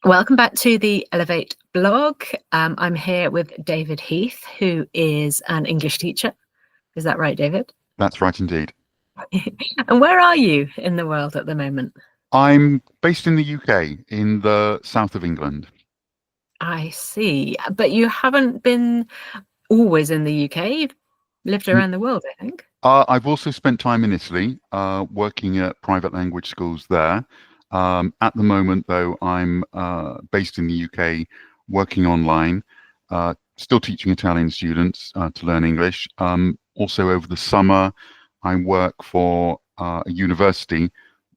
Welcome back to the Elevate blog. I'm here with David Heath, who is an English teacher. Is that right, David? That's right indeed. And where are you in the world at the moment? I'm based in the UK, in the south of England. I see. But you haven't been always in the UK. You've lived N- around the world, I think. I've also spent time in Italy, working at private language schools there. At the moment, though, I'm based in the UK, working online, still teaching Italian students to learn English. Also, over the summer, I work for a university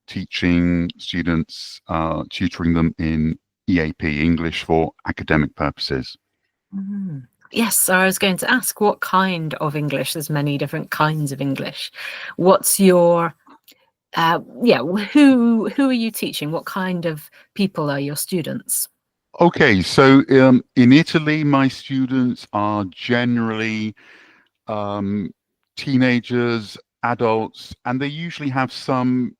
teaching students, tutoring them in EAP, English for academic purposes. Mm. Yes, so I was going to ask what kind of English? There's many different kinds of English. What's your who are you teaching? What kind of people are your students? Okay, so in Italy, my students are generally um, teenagers, adults, and they usually have some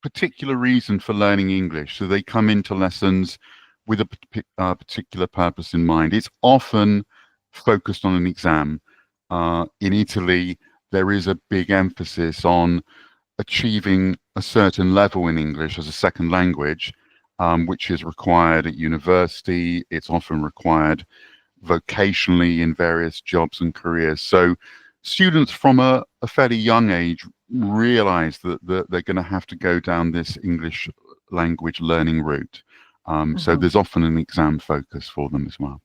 particular reason for learning English. So they come into lessons with a particular purpose in mind. It's often focused on an exam. In Italy, there is a big emphasis on achieving a certain level in English as a second language, which is required at university. It's often required vocationally in various jobs and careers. So students from a fairly young age realize that they're going to have to go down this English language learning route. So Mhm. there's often an exam focus for them as well.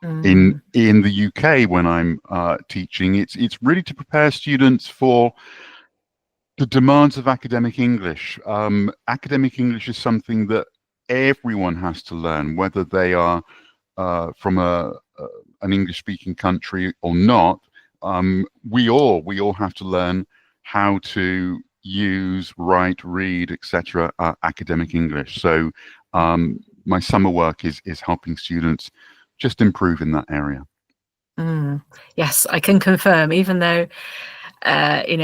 Mm. In the UK, when I'm teaching, it's really to prepare students for the demands of academic English. Academic English is something that everyone has to learn, whether they are from an English-speaking country or not. We all have to learn how to use, write, read, etc. Academic English. So my summer work is helping students just improve in that area. Mm. Yes, I can confirm, even though,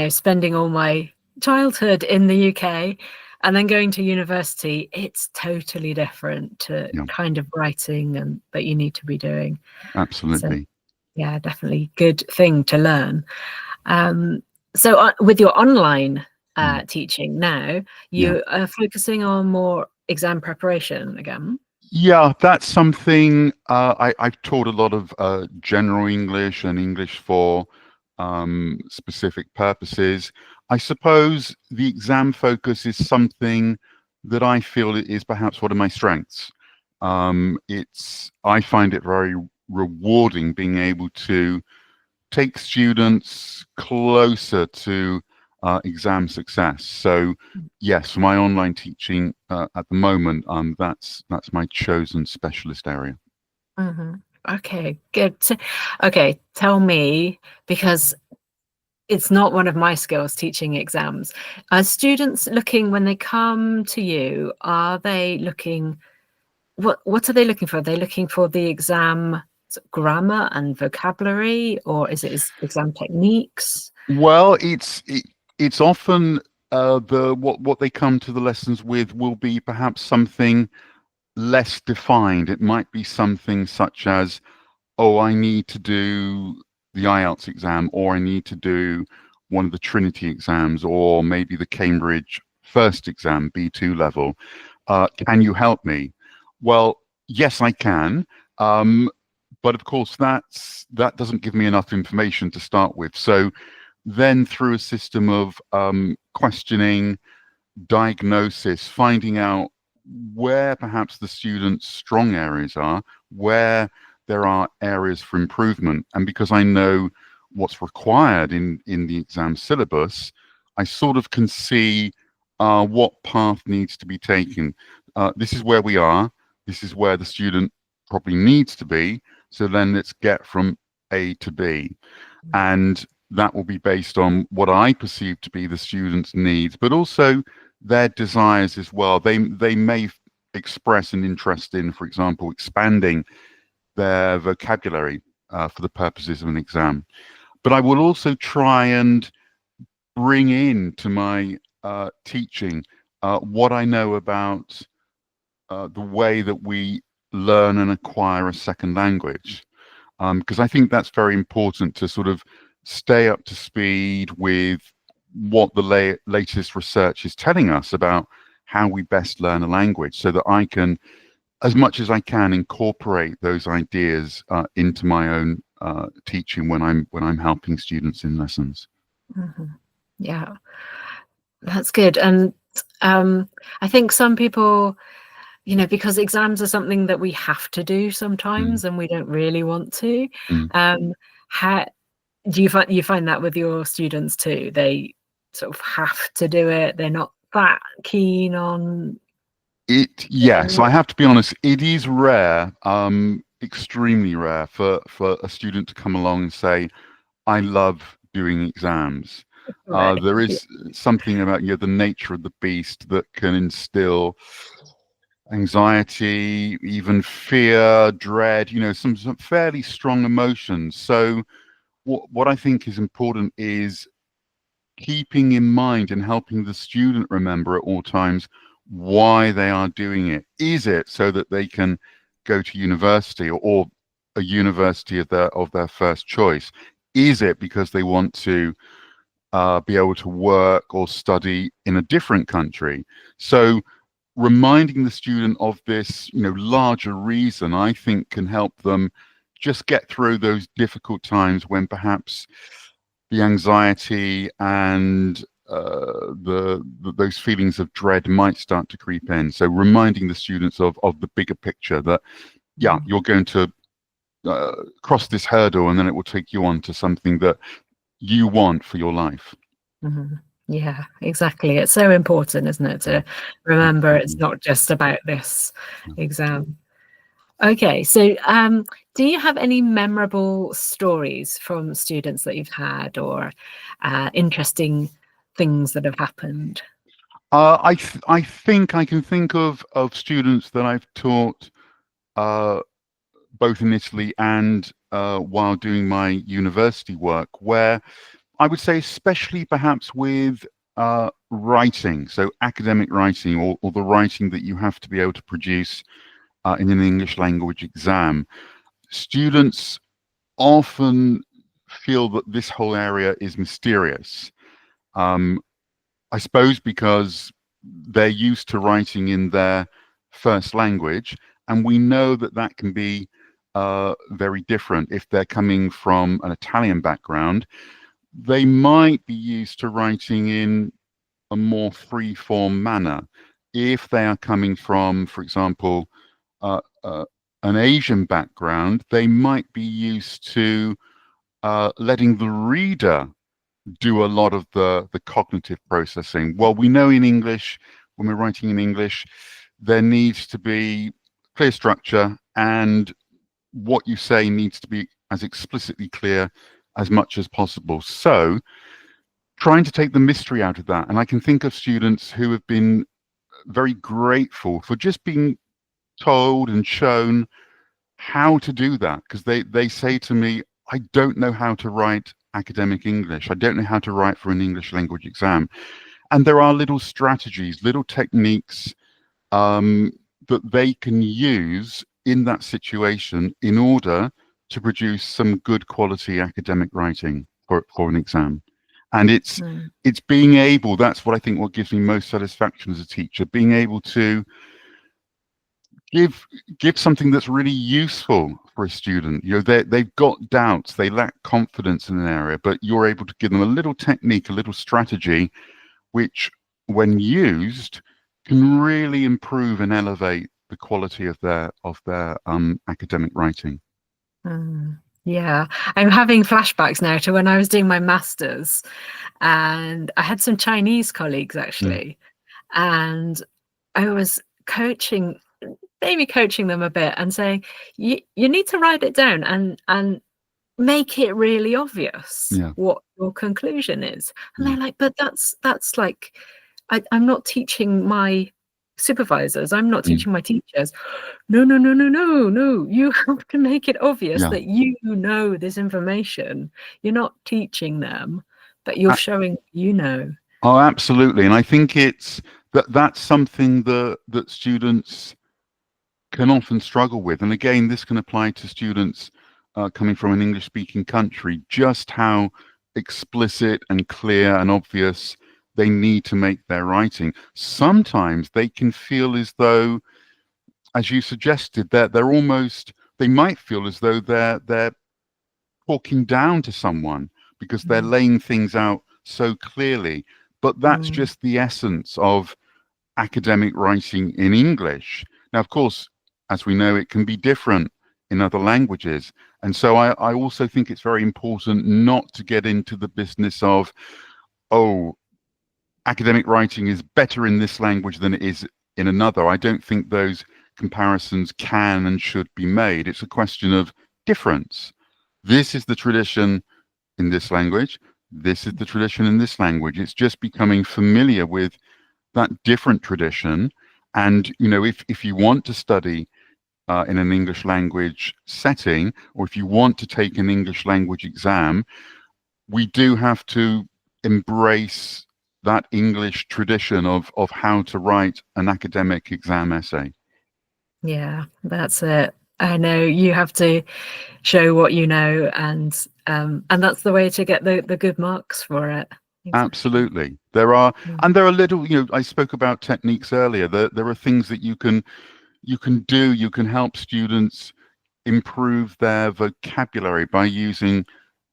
spending all my childhood in the UK and then going to university, it's totally different to Yeah, kind of writing and that you need to be doing. So absolutely. yeah, definitely good thing to learn. Um, so with your online Mm. teaching now, Yeah. you are focusing on more exam preparation again. Yeah, that's something I've taught a lot of general English and English for specific purposes. I suppose the exam focus is something that I feel is perhaps one of my strengths. I find it very rewarding being able to take students closer to exam success. So, yes, for my online teaching at the moment, that's my chosen specialist area. Mhm. Okay, good. Okay, tell me, because it's not one of my skills, teaching exams. Are students looking when they come to you, are they looking what are they looking for? Are they looking for the exam grammar and vocabulary, or is it exam techniques? Well, it's often the what they come to the lessons with will be perhaps something less defined. It might be something such as, oh, I need to do the IELTS exam, or I need to do one of the Trinity exams, or maybe the Cambridge first exam, B2 level. Can you help me? Well, yes, I can. But of course, that doesn't give me enough information to start with. So then through a system of questioning, diagnosis, finding out where perhaps the student's strong areas are, where there are areas for improvement. And because I know what's required in the exam syllabus, I sort of can see what path needs to be taken. This is where we are. This is where the student probably needs to be. So then let's get from A to B. And that will be based on what I perceive to be the student's needs, but also their desires as well. They may express an interest in, for example, expanding their vocabulary for the purposes of an exam. But I will also try and bring in to my teaching what I know about the way that we learn and acquire a second language, because I think that's very important to sort of stay up to speed with what the latest research is telling us about how we best learn a language, so that I can, as much as I can, incorporate those ideas into my own teaching when I'm helping students in lessons. Yeah, that's good. And I think some people, because exams are something that we have to do sometimes and we don't really want to. How do you find that with your students too? They sort of have to do it. They're not that keen on it. Yes, I have to be honest. It is rare, extremely rare, for a student to come along and say, "I love doing exams." Right. There is something about the nature of the beast that can instill anxiety, even fear, dread. Some fairly strong emotions. So what I think is important is keeping in mind and helping the student remember at all times why they are doing it. Is it so that they can go to university, or a university of their first choice? Is it because they want to be able to work or study in a different country? So reminding the student of this, larger reason, I think, can help them just get through those difficult times when perhaps the anxiety and those feelings of dread might start to creep in. So reminding the students of the bigger picture, that you're going to cross this hurdle, and then it will take you on to something that you want for your life. Yeah, exactly. It's so important, isn't it, to remember it's not just about this exam. Okay, so do you have any memorable stories from students that you've had, or interesting things that have happened? I think I can think of students that I've taught both in Italy and while doing my university work, where I would say, especially perhaps with writing, so academic writing, or the writing that you have to be able to produce in an English language exam, students often feel that this whole area is mysterious. I suppose because they're used to writing in their first language, and we know that that can be very different. If they're coming from an Italian background, they might be used to writing in a more free-form manner. If they are coming from, for example, an Asian background, they might be used to letting the reader do a lot of the cognitive processing. Well, we know in English, when we're writing in English, there needs to be clear structure, and what you say needs to be as explicitly clear as much as possible. So trying to take the mystery out of that. And I can think of students who have been very grateful for just being told and shown how to do that, because they say to me, I don't know how to write academic English. I don't know how to write for an English language exam. And there are little strategies, little techniques that they can use in that situation in order to produce some good quality academic writing for an exam. And it's being able, that's what I think what gives me most satisfaction as a teacher, being able to give something that's really useful for a student. They've got doubts, they lack confidence in an area, but you're able to give them a little technique, a little strategy, which, when used, can really improve and elevate the quality of their academic writing. Yeah, I'm having flashbacks now to when I was doing my master's, and I had some Chinese colleagues actually, and I was maybe coaching them a bit and saying, you need to write it down and make it really obvious what your conclusion is. And they're like, but that's like, I'm not teaching my supervisors, I'm not teaching my teachers. No, you have to make it obvious that you know this information. You're not teaching them, but you're showing Oh, absolutely. And I think it's that's something that students can often struggle with. And again, this can apply to students coming from an English-speaking country, just how explicit and clear and obvious they need to make their writing. Sometimes they can feel as though, as you suggested, that they might feel as though they're talking down to someone because they're laying things out so clearly. But that's just the essence of academic writing in English. Now, of course, as we know, it can be different in other languages. And so I also think it's very important not to get into the business of, oh, academic writing is better in this language than it is in another. I don't think those comparisons can and should be made. It's a question of difference. This is the tradition in this language. This is the tradition in this language. It's just becoming familiar with that different tradition. And, you know, if you want to study in an English language setting, or if you want to take an English language exam, we do have to embrace that English tradition of how to write an academic exam essay. Yeah, that's it. I know you have to show what you know, and that's the way to get the good marks for it. Exactly. Absolutely. There are little, you know, I spoke about techniques earlier. There are things that you can do. You can help students improve their vocabulary by using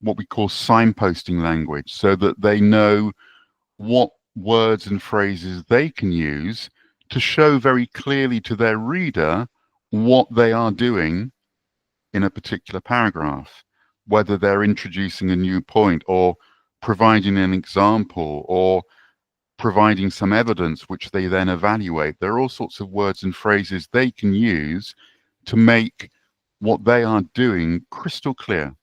what we call signposting language, so that they know what words and phrases they can use to show very clearly to their reader what they are doing in a particular paragraph, whether they're introducing a new point or providing an example or providing some evidence which they then evaluate. There are all sorts of words and phrases they can use to make what they are doing crystal clear.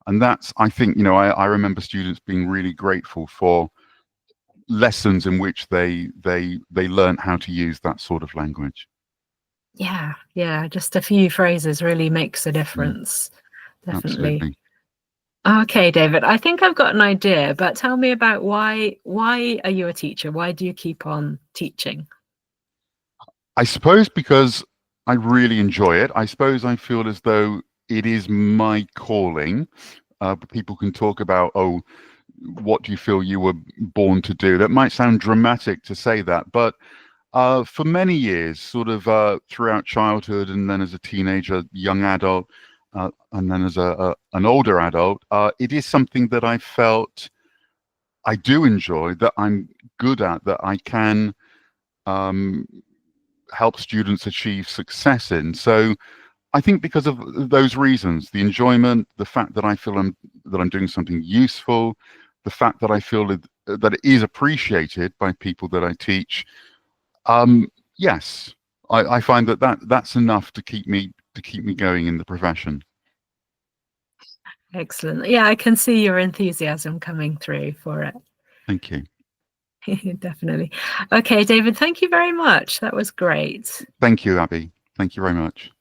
And that's, I think, you know, I remember students being really grateful for lessons in which they learn how to use that sort of language. Yeah, just a few phrases really makes a difference. Definitely. Absolutely. Okay, David, I think I've got an idea, but tell me about why are you a teacher? Why do you keep on teaching? I suppose because I really enjoy it. I suppose I feel as though it is my calling. People can talk about, oh, what do you feel you were born to do? That might sound dramatic to say that, but for many years, sort of throughout childhood and then as a teenager, young adult, and then as an older adult, it is something that I felt I do enjoy, that I'm good at, that I can help students achieve success in. So I think because of those reasons, the enjoyment, the fact that I feel that I'm doing something useful, the fact that I feel that it is appreciated by people that I teach, yes, I find that's enough to keep me going in the profession. Excellent. Yeah, I can see your enthusiasm coming through for it. Thank you. Definitely. Okay, David, thank you very much. That was great. Thank you, Abby. Thank you very much.